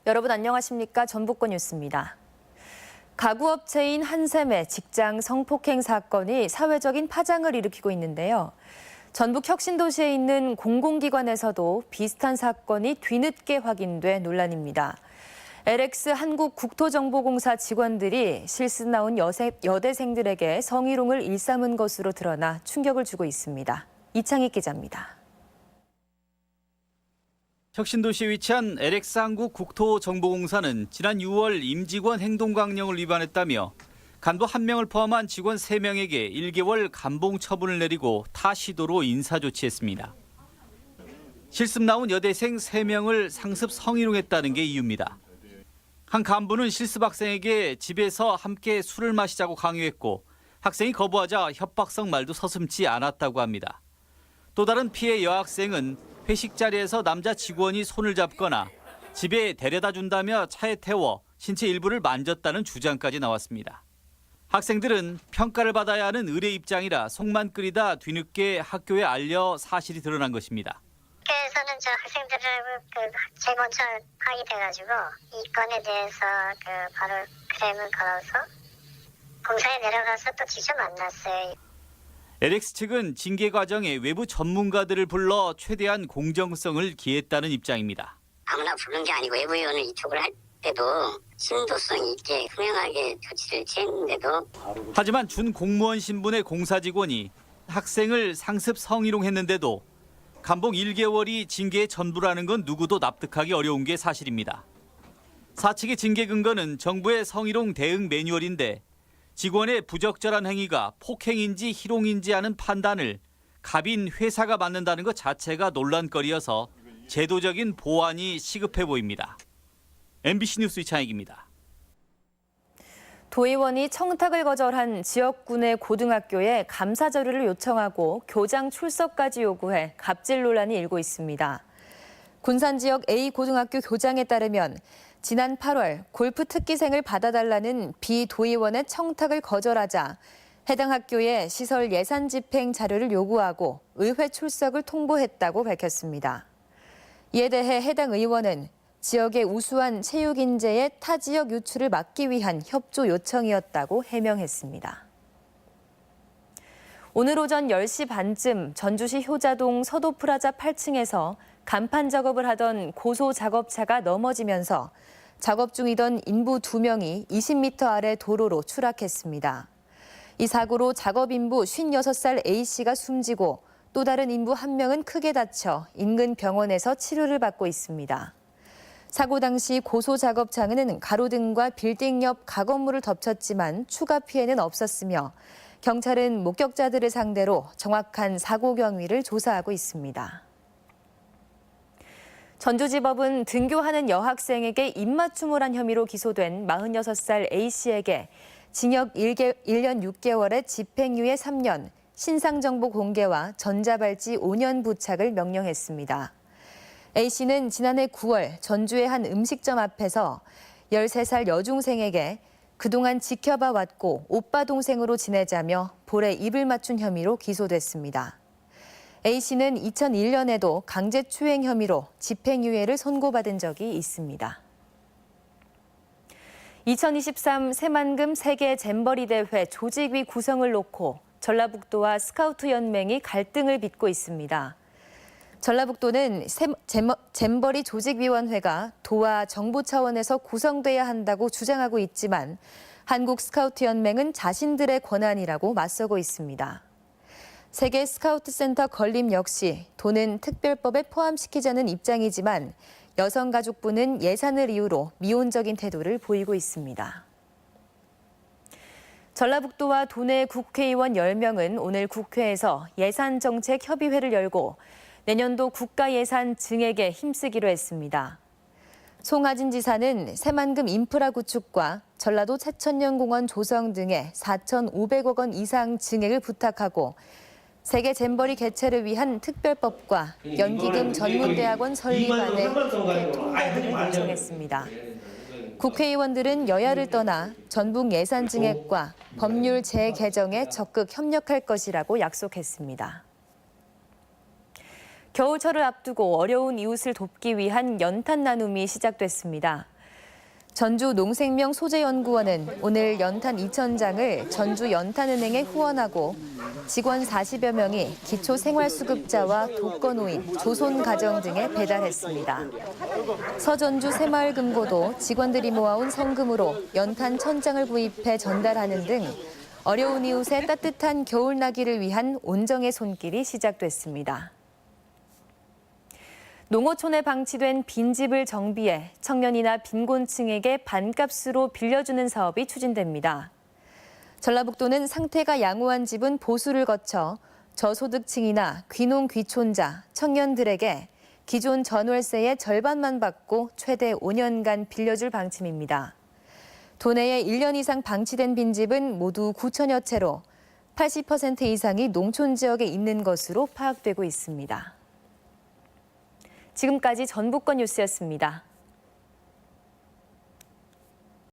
여러분 안녕하십니까? 전북권 뉴스입니다. 가구업체인 한샘의 직장 성폭행 사건이 사회적인 파장을 일으키고 있는데요. 전북 혁신도시에 있는 공공기관에서도 비슷한 사건이 뒤늦게 확인돼 논란입니다. LX 한국국토정보공사 직원들이 실습 나온 여대생들에게 성희롱을 일삼은 것으로 드러나 충격을 주고 있습니다. 이창익 기자입니다. 혁신도시에 위치한 LX 한국국토정보공사는 지난 6월 임직원 행동강령을 위반했다며 간부 1명을 포함한 직원 3명에게 1개월 감봉 처분을 내리고 타시도로 인사조치했습니다. 실습 나온 여대생 3명을 상습 성희롱했다는 게 이유입니다. 한 간부는 실습 학생에게 집에서 함께 술을 마시자고 강요했고 학생이 거부하자 협박성 말도 서슴지 않았다고 합니다. 또 다른 피해 여학생은 회식 자리에서 남자 직원이 손을 잡거나 집에 데려다 준다며 차에 태워 신체 일부를 만졌다는 주장까지 나왔습니다. 학생들은 평가를 받아야 하는 의뢰 입장이라 속만 끓이다 뒤늦게 학교에 알려 사실이 드러난 것입니다. 학교에서는 저 학생들을 제일 먼저 파악돼가지고 이 건에 대해서 바로 크레임을 걸어서 공사에 내려가서 또 직접 만났어요. LX 측은 징계 과정에 외부 전문가들을 불러 최대한 공정성을 기했다는 입장입니다. 아무나 부른 게 아니고 외부위원을 이촉을 할 때도 신도성 있게 투명하게 조치를 취했는데도 하지만 준 공무원 신분의 공사 직원이 학생을 상습 성희롱했는데도 감봉 1개월이 징계의 전부라는 건 누구도 납득하기 어려운 게 사실입니다. 사측의 징계 근거는 정부의 성희롱 대응 매뉴얼인데 직원의 부적절한 행위가 폭행인지 희롱인지 하는 판단을 갑인 회사가 맡는다는 것 자체가 논란거리여서 제도적인 보완이 시급해 보입니다. MBC 뉴스 이창익입니다. 도의원이 청탁을 거절한 지역군의 고등학교에 감사 자료를 요청하고 교장 출석까지 요구해 갑질 논란이 일고 있습니다. 군산 지역 A 고등학교 교장에 따르면 지난 8월 골프 특기생을 받아달라는 비도의원의 청탁을 거절하자 해당 학교에 시설 예산 집행 자료를 요구하고 의회 출석을 통보했다고 밝혔습니다. 이에 대해 해당 의원은 지역의 우수한 체육 인재의 타 지역 유출을 막기 위한 협조 요청이었다고 해명했습니다. 오늘 오전 10시 반쯤 전주시 효자동 서도프라자 8층에서 간판 작업을 하던 고소 작업차가 넘어지면서 작업 중이던 인부 2명이 20m 아래 도로로 추락했습니다. 이 사고로 작업 인부 56살 A씨가 숨지고 또 다른 인부 1명은 크게 다쳐 인근 병원에서 치료를 받고 있습니다. 사고 당시 고소 작업장에는 가로등과 빌딩 옆 가건물을 덮쳤지만 추가 피해는 없었으며 경찰은 목격자들을 상대로 정확한 사고 경위를 조사하고 있습니다. 전주지법은 등교하는 여학생에게 입맞춤을 한 혐의로 기소된 46살 A씨에게 징역 1년 6개월의 집행유예 3년, 신상정보 공개와 전자발찌 5년 부착을 명령했습니다. A씨는 지난해 9월 전주의 한 음식점 앞에서 13살 여중생에게 그동안 지켜봐 왔고 오빠 동생으로 지내자며 볼에 입을 맞춘 혐의로 기소됐습니다. A씨는 2001년에도 강제추행 혐의로 집행유예를 선고받은 적이 있습니다. 2023 새만금 세계 잼버리 대회 조직위 구성을 놓고 전라북도와 스카우트 연맹이 갈등을 빚고 있습니다. 전라북도는 잼버리 조직위원회가 도와 정부 차원에서 구성돼야 한다고 주장하고 있지만 한국 스카우트 연맹은 자신들의 권한이라고 맞서고 있습니다. 세계 스카우트 센터 건립 역시 도는 특별법에 포함시키자는 입장이지만 여성가족부는 예산을 이유로 미온적인 태도를 보이고 있습니다. 전라북도와 도내 국회의원 10명은 오늘 국회에서 예산정책협의회를 열고 내년도 국가예산 증액에 힘쓰기로 했습니다. 송하진 지사는 새만금 인프라 구축과 전라도 채천년공원 조성 등의 4,500억 원 이상 증액을 부탁하고 세계 잼버리 개최를 위한 특별법과 연기금 전문대학원 설립안에 국회 통과를 요청했습니다. 국회의원들은 여야를 떠나 전북 예산 증액과 법률 재개정에 적극 협력할 것이라고 약속했습니다. 겨울철을 앞두고 어려운 이웃을 돕기 위한 연탄 나눔이 시작됐습니다. 전주 농생명 소재연구원은 오늘 연탄 2,000장을 전주 연탄은행에 후원하고 직원 40여 명이 기초생활수급자와 독거노인, 조손가정 등에 배달했습니다. 서전주 새마을금고도 직원들이 모아온 성금으로 연탄 1,000장을 구입해 전달하는 등 어려운 이웃의 따뜻한 겨울나기를 위한 온정의 손길이 시작됐습니다. 농어촌에 방치된 빈집을 정비해 청년이나 빈곤층에게 반값으로 빌려주는 사업이 추진됩니다. 전라북도는 상태가 양호한 집은 보수를 거쳐 저소득층이나 귀농 귀촌자, 청년들에게 기존 전월세의 절반만 받고 최대 5년간 빌려줄 방침입니다. 도내에 1년 이상 방치된 빈집은 모두 9천여 채로 80% 이상이 농촌 지역에 있는 것으로 파악되고 있습니다. 지금까지 전북권 뉴스였습니다.